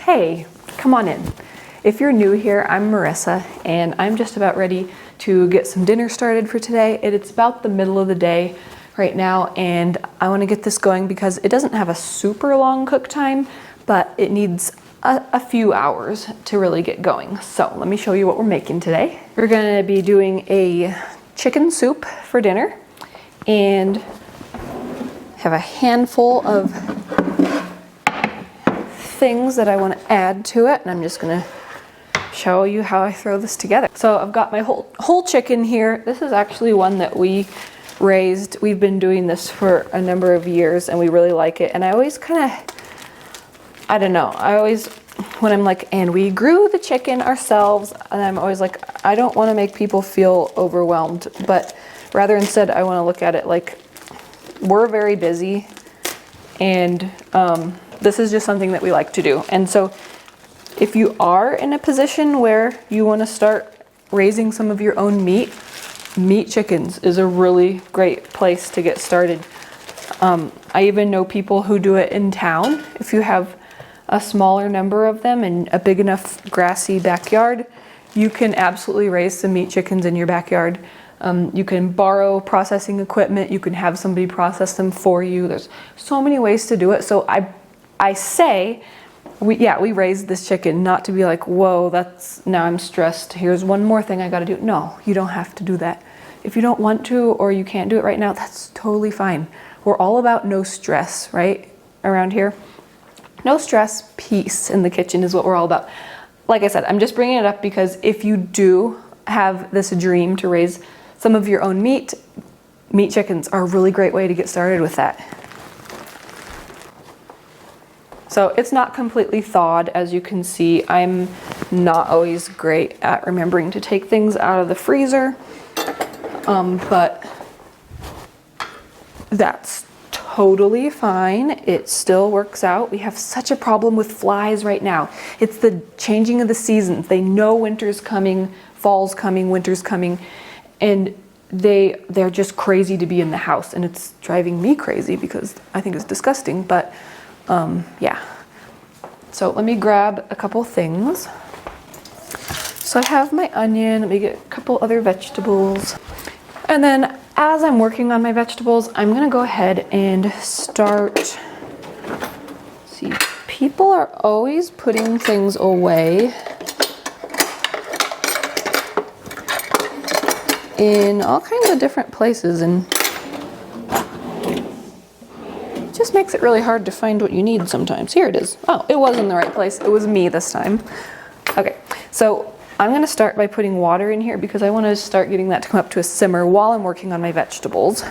Hey, come on in. If you're new here, I'm Marissa, and I'm just about ready to get some dinner started for today. It's about the middle of the day right now, and I want to get this going because it doesn't have a super long cook time, but it needs a few hours to really get going. So let me show you what we're making today. We're going to be doing a chicken soup for dinner and have a handful of things that I want to add to it, and I'm just going to show you how I throw this together. So I've got my whole chicken here. This is actually one that we raised. We've been doing this for a number of years and we really like it. And I always when I'm like, and we grew the chicken ourselves, and I'm always like, I don't want to make people feel overwhelmed, but rather instead I want to look at it like we're very busy, and this is just something that we like to do. And so if you are in a position where you want to start raising some of your own meat chickens is a really great place to get started. I even know people who do it in town. If you have a smaller number of them and a big enough grassy backyard, you can absolutely raise some meat chickens in your backyard. You can borrow processing equipment. You can have somebody process them for you. There's so many ways to do it. So I say, we raised this chicken not to be like, whoa, now I'm stressed. Here's one more thing I got to do. No, you don't have to do that. If you don't want to or you can't do it right now, that's totally fine. We're all about no stress, right? Around here. No stress, peace in the kitchen is what we're all about. Like I said, I'm just bringing it up because if you do have this dream to raise some of your own meat chickens are a really great way to get started with that. So it's not completely thawed, as you can see. I'm not always great at remembering to take things out of the freezer, but that's totally fine. It still works out. We have such a problem with flies right now. It's the changing of the seasons. They know winter's coming, fall's coming, winter's coming, and they're just crazy to be in the house, and it's driving me crazy because I think it's disgusting, but yeah. So let me grab a couple things. So I have my onion. Let me get a couple other vegetables. And then as I'm working on my vegetables, I'm going to go ahead and start. See, people are always putting things away in all kinds of different places, and just makes it really hard to find what you need sometimes. Here it is. Oh, it was in the right place. It was me this time. Okay, so I'm going to start by putting water in here because I want to start getting that to come up to a simmer while I'm working on my vegetables.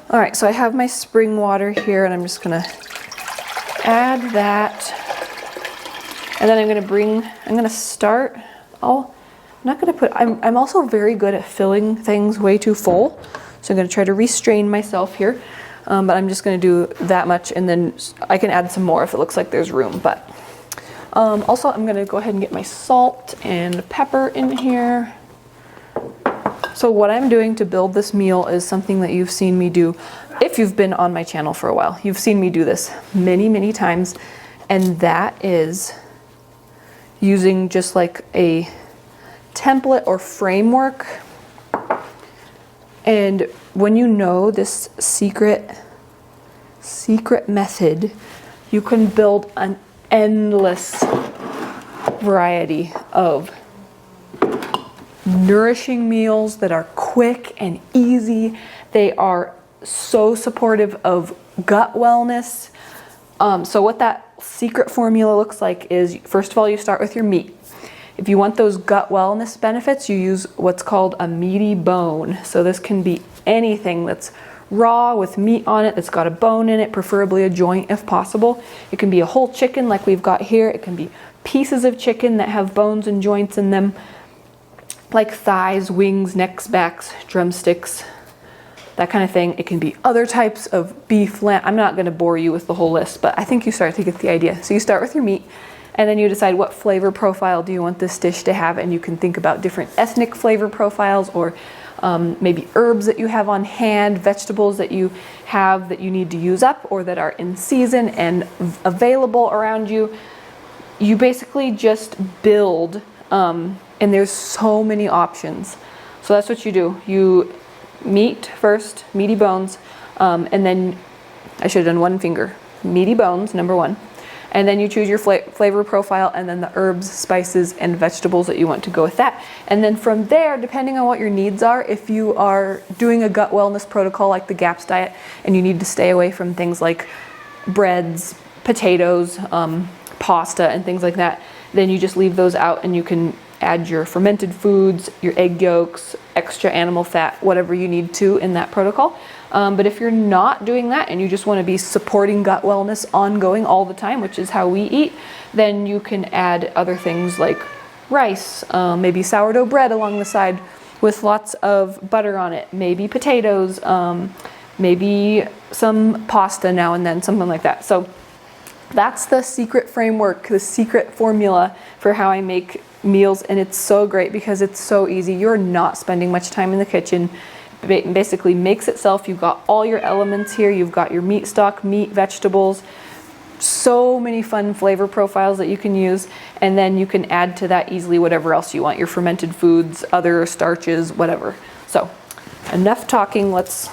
All right, so I have my spring water here, and I'm just going to add that. And then I'm going to start. I'm also very good at filling things way too full. So I'm going to try to restrain myself here, but I'm just going to do that much, and then I can add some more if it looks like there's room. But also I'm going to go ahead and get my salt and pepper in here. So what I'm doing to build this meal is something that you've seen me do. If you've been on my channel for a while, you've seen me do this many, many times, and that is using just like a template or framework. And when you know this secret method, you can build an endless variety of nourishing meals that are quick and easy. They are so supportive of gut wellness. So what that secret formula looks like is, first of all, you start with your meat. If you want those gut wellness benefits, you use what's called a meaty bone. So this can be anything that's raw with meat on it, that's got a bone in it, preferably a joint if possible. It can be a whole chicken like we've got here. It can be pieces of chicken that have bones and joints in them, like thighs, wings, necks, backs, drumsticks, that kind of thing. It can be other types of beef, lamb. I'm not going to bore you with the whole list, but I think you start to get the idea. So you start with your meat, and then you decide what flavor profile do you want this dish to have, and you can think about different ethnic flavor profiles or maybe herbs that you have on hand, vegetables that you have that you need to use up or that are in season and available around you. You basically just build, and there's so many options. So that's what you do. You meat first, meaty bones, and then I should have done one finger. Meaty bones, number one. And then you choose your flavor profile and then the herbs, spices, and vegetables that you want to go with that. And then from there, depending on what your needs are, if you are doing a gut wellness protocol like the GAPS diet and you need to stay away from things like breads, potatoes, pasta, and things like that, then you just leave those out and you can add your fermented foods, your egg yolks, extra animal fat, whatever you need to in that protocol. But if you're not doing that and you just want to be supporting gut wellness ongoing all the time, which is how we eat, then you can add other things like rice, maybe sourdough bread along the side with lots of butter on it, maybe potatoes, maybe some pasta now and then, something like that. So that's the secret framework, the secret formula for how I make meals, and it's so great because it's so easy. You're not spending much time in the kitchen. It basically makes itself. You've got all your elements here. You've got your meat stock, meat, vegetables, so many fun flavor profiles that you can use, and then you can add to that easily whatever else you want, your fermented foods, other starches, whatever. So enough talking, let's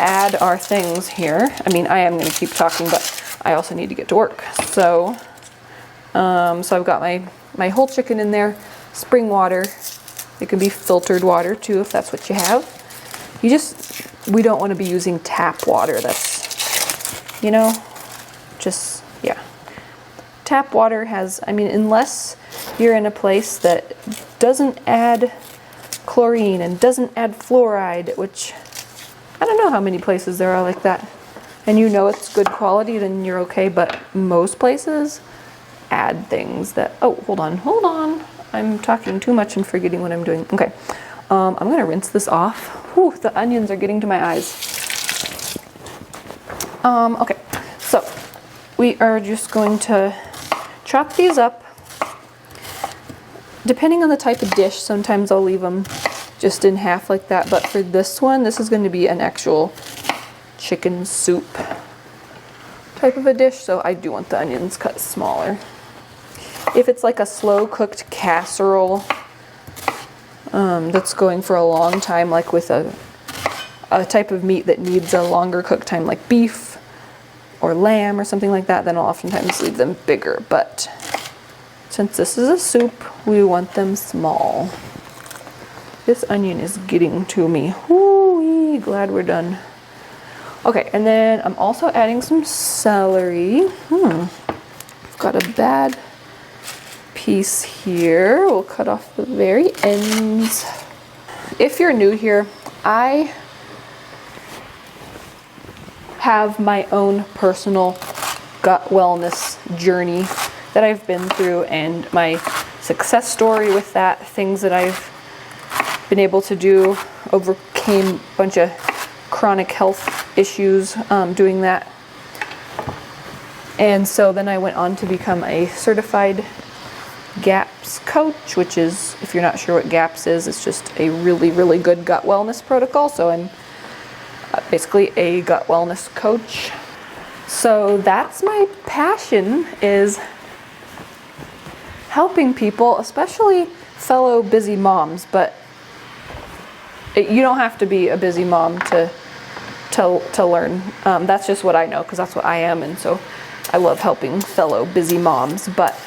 add our things here. I mean, I am going to keep talking, but I also need to get to work. So I've got my whole chicken in there, spring water. It can be filtered water too if that's what you have. We don't want to be using tap water. That's, yeah. Tap water has, unless you're in a place that doesn't add chlorine and doesn't add fluoride, which I don't know how many places there are like that, and it's good quality, then you're okay, but most places add things that, hold on. I'm talking too much and forgetting what I'm doing. Okay, I'm gonna rinse this off. Whew, the onions are getting to my eyes. Okay, so we are just going to chop these up. Depending on the type of dish, sometimes I'll leave them just in half like that, but for this one, this is going to be an actual chicken soup type of a dish, so I do want the onions cut smaller. If it's like a slow cooked casserole that's going for a long time, like with a type of meat that needs a longer cook time, like beef or lamb or something like that, then I'll oftentimes leave them bigger. But since this is a soup, we want them small. This onion is getting to me. Whoo-wee, glad we're done. Okay, and then I'm also adding some celery. I've got a bad piece here. We'll cut off the very ends. If you're new here, I have my own personal gut wellness journey that I've been through and my success story with that, things that I've been able to do, overcame a bunch of chronic health issues doing that. And so then I went on to become a certified GAPS coach, which is, if you're not sure what GAPS is, it's just a really, really good gut wellness protocol. So I'm basically a gut wellness coach. So that's my passion, is helping people, especially fellow busy moms, but you don't have to be a busy mom to learn. That's just what I know, because that's what I am, and so I love helping fellow busy moms. But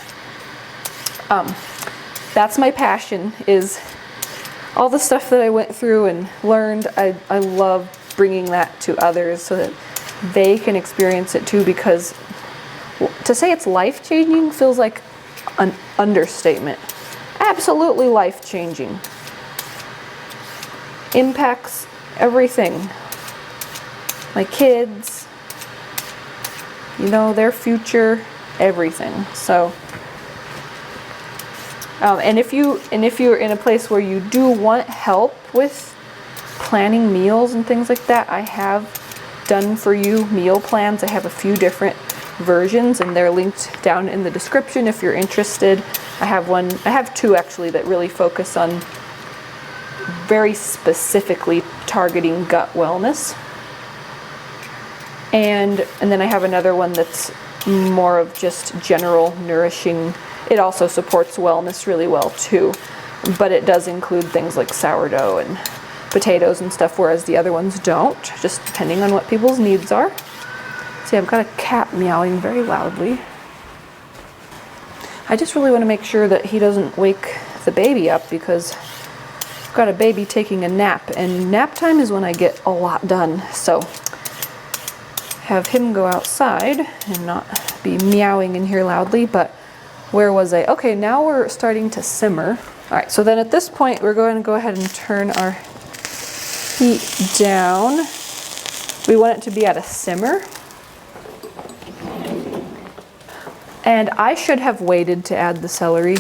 that's my passion, is all the stuff that I went through and learned. I love bringing that to others so that they can experience it too, because to say it's life-changing feels like an understatement. Absolutely life-changing. Impacts everything. My kids, their future, everything. So and if you're in a place where you do want help with planning meals and things like that, I have done for you meal plans. I have a few different versions, and they're linked down in the description if you're interested. I have two actually that really focus on very specifically targeting gut wellness. And then I have another one that's more of just general nourishing. It also supports wellness really well too, but it does include things like sourdough and potatoes and stuff, whereas the other ones don't, just depending on what people's needs are. See, I've got a cat meowing very loudly. I just really want to make sure that he doesn't wake the baby up, because I've got a baby taking a nap, and nap time is when I get a lot done. So have him go outside and not be meowing in here loudly. But where was I? Okay, now we're starting to simmer. All right, so then at this point, we're going to go ahead and turn our heat down. We want it to be at a simmer. And I should have waited to add the celery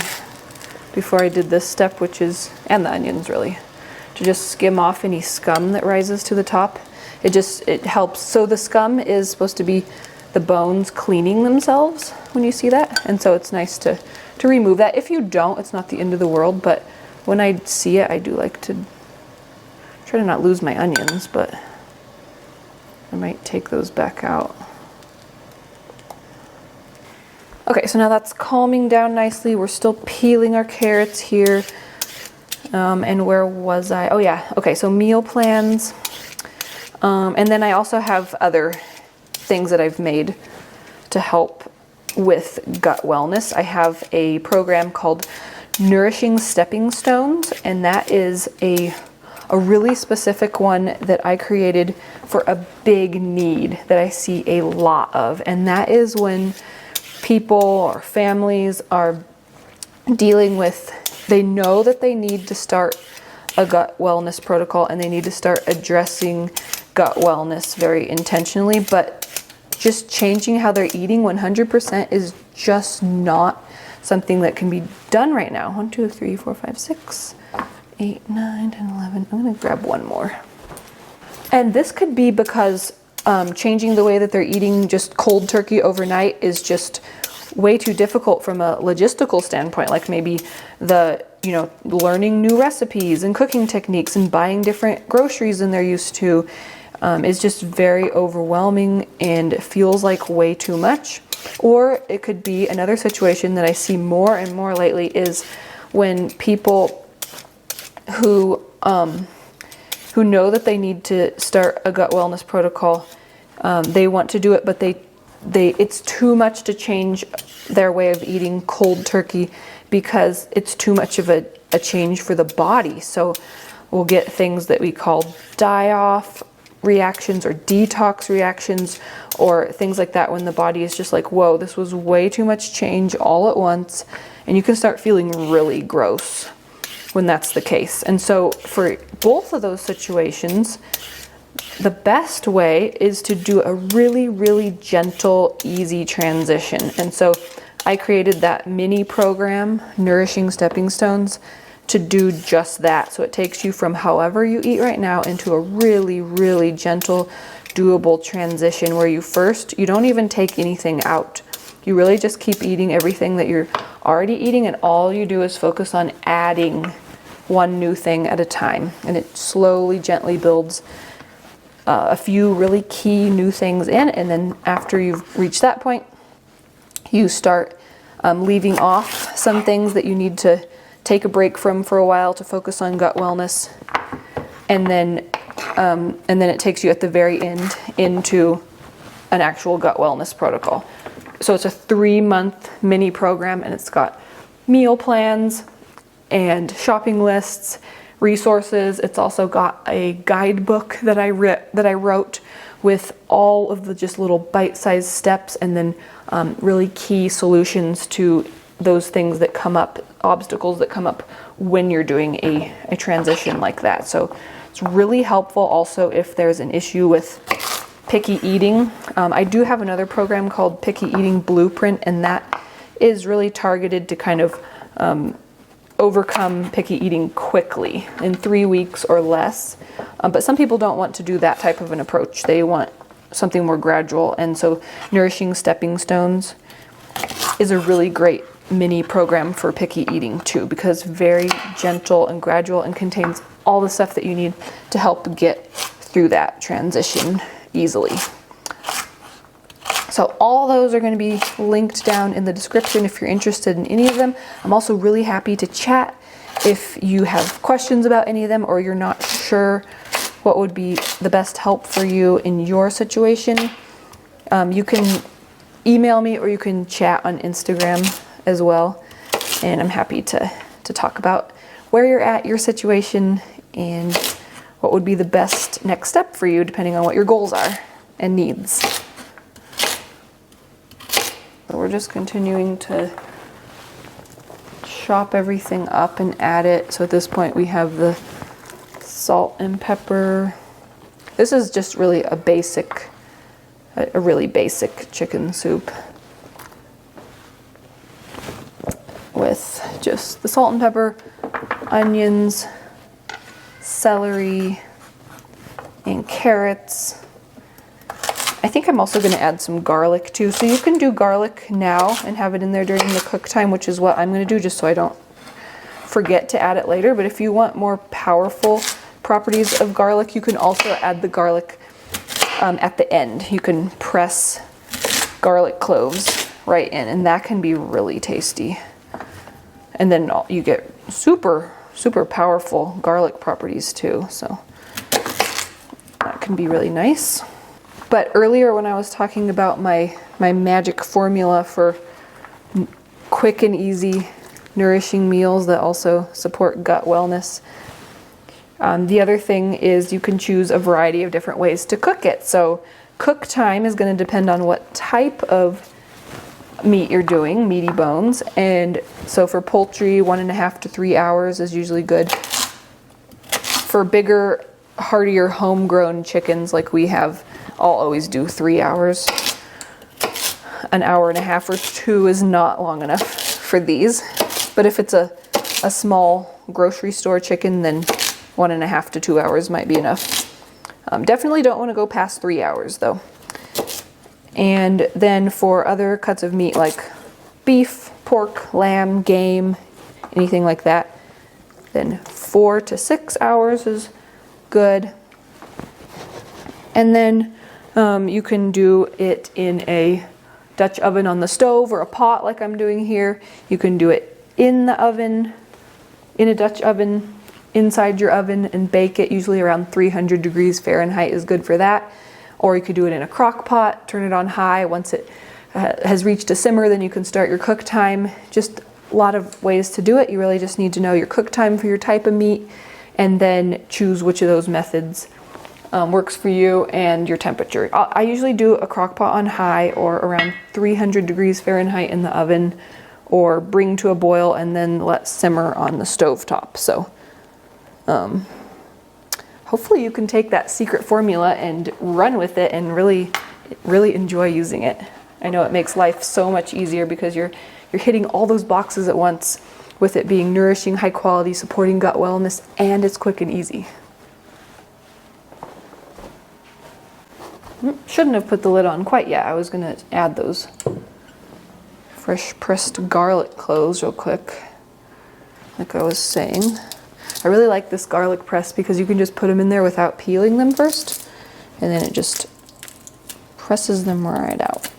before I did this step, and the onions really, to just skim off any scum that rises to the top. It helps. So the scum is supposed to be the bones cleaning themselves when you see that. And so it's nice to remove that. If you don't, it's not the end of the world, but when I see it, I do like to try to not lose my onions, but I might take those back out. Okay, so now that's calming down nicely. We're still peeling our carrots here. And where was I? Oh yeah, okay, so meal plans. And then I also have other things that I've made to help with gut wellness. I have a program called Nourishing Stepping Stones, and that is a really specific one that I created for a big need that I see a lot of, and that is when people or families are dealing with, they know that they need to start a gut wellness protocol and they need to start addressing gut wellness very intentionally, but just changing how they're eating 100% is just not something that can be done right now. 1, 2, 3, 4, 5, 6, 8, 9, 10, 11. I'm going to grab one more. And this could be because changing the way that they're eating just cold turkey overnight is just way too difficult from a logistical standpoint. Like maybe learning new recipes and cooking techniques and buying different groceries than they're used to is just very overwhelming and feels like way too much. Or it could be another situation that I see more and more lately is when people who know that they need to start a gut wellness protocol, they want to do it, but it's too much to change their way of eating cold turkey because it's too much of a change for the body. So we'll get things that we call die-off reactions or detox reactions or things like that when the body is just like, whoa, this was way too much change all at once. And you can start feeling really gross when that's the case. And so for both of those situations, the best way is to do a really, really gentle, easy transition. And so I created that mini program, Nourishing Stepping Stones, to do just that. So it takes you from however you eat right now into a really, really gentle, doable transition where you don't even take anything out. You really just keep eating everything that you're already eating, and all you do is focus on adding one new thing at a time. And it slowly, gently builds a few really key new things in, and then after you've reached that point, you start leaving off some things that you need to take a break from for a while to focus on gut wellness, and then it takes you at the very end into an actual gut wellness protocol. So it's a 3-month mini program, and it's got meal plans and shopping lists, resources. It's also got a guidebook that I wrote with all of the just little bite-sized steps, and then really key solutions to those things that come up, obstacles that come up when you're doing a transition like that. So it's really helpful also if there's an issue with picky eating. I do have another program called Picky Eating Blueprint, and that is really targeted to kind of overcome picky eating quickly in 3 weeks or less. But some people don't want to do that type of an approach. They want something more gradual. And so Nourishing Stepping Stones is a really great mini program for picky eating too, because very gentle and gradual and contains all the stuff that you need to help get through that transition easily. So all those are going to be linked down in the description if you're interested in any of them. I'm also really happy to chat if you have questions about any of them, or you're not sure what would be the best help for you in your situation. You can email me, or you can chat on Instagram as well, and I'm happy to talk about where you're at, your situation, and what would be the best next step for you depending on what your goals are and needs. So we're just continuing to chop everything up and add it. So at this point we have the salt and pepper. This is just really a really basic chicken soup with just the salt and pepper, onions, celery, and carrots. I think I'm also going to add some garlic too. So you can do garlic now and have it in there during the cook time, which is what I'm going to do just so I don't forget to add it later. But if you want more powerful properties of garlic, you can also add the garlic at the end. You can press garlic cloves right in, and that can be really tasty. And then you get super powerful garlic properties too. So that can be really nice. But earlier when I was talking about my magic formula for quick and easy nourishing meals that also support gut wellness, the other thing is you can choose a variety of different ways to cook it. So cook time is going to depend on what type of meat you're doing, meaty bones. And so for poultry, 1.5 to 3 hours is usually good. For bigger, heartier, homegrown chickens like we have, I'll always do 3 hours. 1.5 hours or 2 is not long enough for these. But if it's a small grocery store chicken, then 1.5 to 2 hours might be enough. Definitely don't want to go past 3 hours though. And then for other cuts of meat like beef, pork, lamb, game, anything like that, then 4 to 6 hours is good. And then you can do it in a Dutch oven on the stove or a pot like I'm doing here. You can do it in the oven, in a Dutch oven, inside your oven, and bake it. Usually around 300 degrees Fahrenheit is good for that. Or you could do it in a crock pot, turn it on high. Once it has reached a simmer, then you can start your cook time. Just a lot of ways to do it. You really just need to know your cook time for your type of meat, and then choose which of those methods works for you and your temperature. I usually do a crock pot on high or around 300 degrees Fahrenheit in the oven, or bring to a boil and then let simmer on the stove top. So hopefully you can take that secret formula and run with it and really enjoy using it. I know it makes life so much easier because you're hitting all those boxes at once, with it being nourishing, high quality, supporting gut wellness, and it's quick and easy. Shouldn't have put the lid on quite yet. I was going to add those fresh pressed garlic cloves real quick, like I was saying. I really like this garlic press because you can just put them in there without peeling them first, and then it just presses them right out.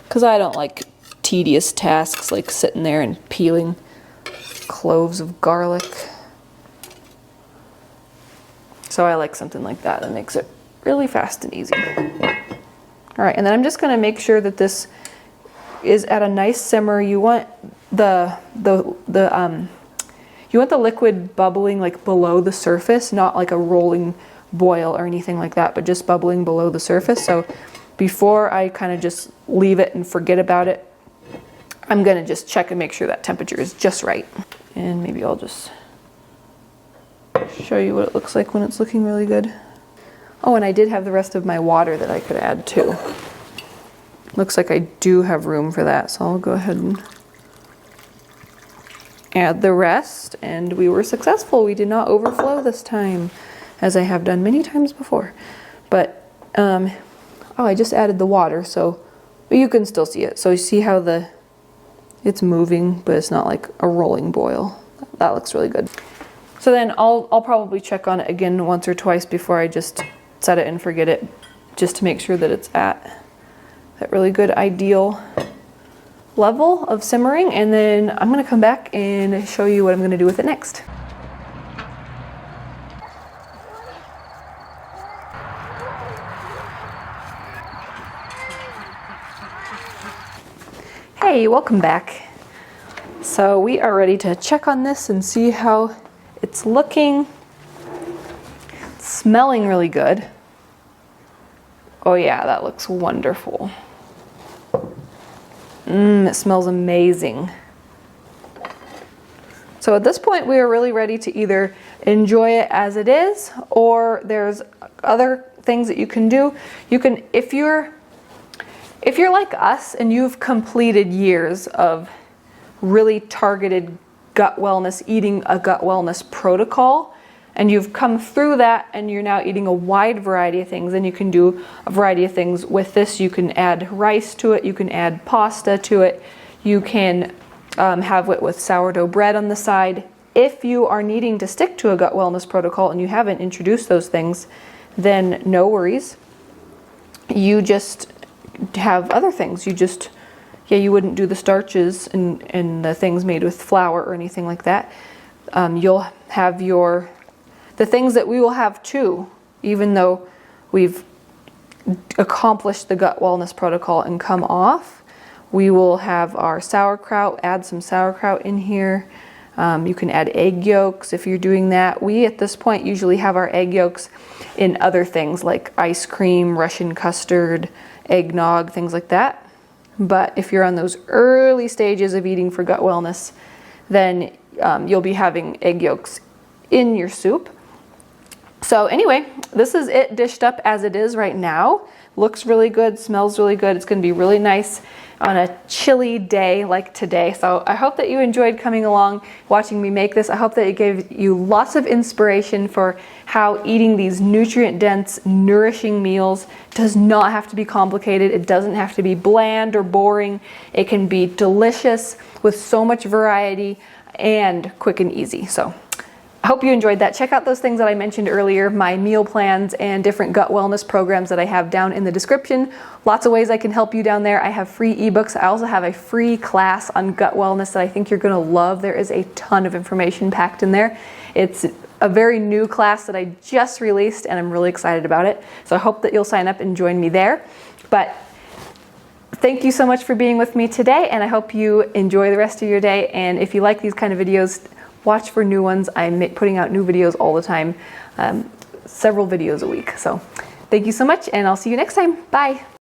Because I don't like tedious tasks like sitting there and peeling cloves of garlic. So I like something like that that makes it really fast and easy. All right, and then I'm just going to make sure that this is at a nice simmer. You want the liquid bubbling like below the surface, not like a rolling boil or anything like that, but just bubbling below the surface. So before I kind of just leave it and forget about it, I'm going to just check and make sure that temperature is just right. And maybe I'll just show you what it looks like when it's looking really good. Oh, and I did have the rest of my water that I could add too. Looks like I do have room for that, so I'll go ahead and add the rest. And we were successful. We did not overflow this time, as I have done many times before. But, oh, I just added the water, so you can still see it. So you see how it's moving, but it's not like a rolling boil. That that looks really good. So then I'll probably check on it again once or twice before I just set it and forget it, just to make sure that it's at that really good ideal level of simmering. And then I'm gonna come back and show you what I'm gonna do with it next. Hey, welcome back. So we are ready to check on this and see how it's looking. It's smelling really good. Oh yeah, that looks wonderful. It smells amazing. So at this point, we are really ready to either enjoy it as it is, or there's other things that you can do. You can, if you're like us and you've completed years of really targeted gut wellness, eating a gut wellness protocol, and you've come through that and you're now eating a wide variety of things, and you can do a variety of things with this. You can add rice to it, you can add pasta to it, you can have it with sourdough bread on the side. If you are needing to stick to a gut wellness protocol and you haven't introduced those things, then no worries. You just have other things. You wouldn't do the starches and the things made with flour or anything like that. You'll have the things that we will have too, even though we've accomplished the gut wellness protocol and come off. We will have our sauerkraut, add some sauerkraut in here. You can add egg yolks if you're doing that. We at this point usually have our egg yolks in other things like ice cream, Russian custard, eggnog, things like that. But if you're on those early stages of eating for gut wellness, then you'll be having egg yolks in your soup. So anyway, this is it dished up as it is right now. Looks really good, smells really good. It's going to be really nice on a chilly day like today. So I hope that you enjoyed coming along, watching me make this. I hope that it gave you lots of inspiration for how eating these nutrient-dense, nourishing meals does not have to be complicated. It doesn't have to be bland or boring. It can be delicious with so much variety and quick and easy. So I hope you enjoyed that. Check out those things that I mentioned earlier, my meal plans and different gut wellness programs that I have down in the description. Lots of ways I can help you down there. I have free ebooks. I also have a free class on gut wellness that I think you're going to love. There is a ton of information packed in there. It's a very new class that I just released and I'm really excited about it. So I hope that you'll sign up and join me there. But thank you so much for being with me today, and I hope you enjoy the rest of your day. And if you like these kind of videos, watch for new ones. I'm putting out new videos all the time, several videos a week. So thank you so much, and I'll see you next time. Bye.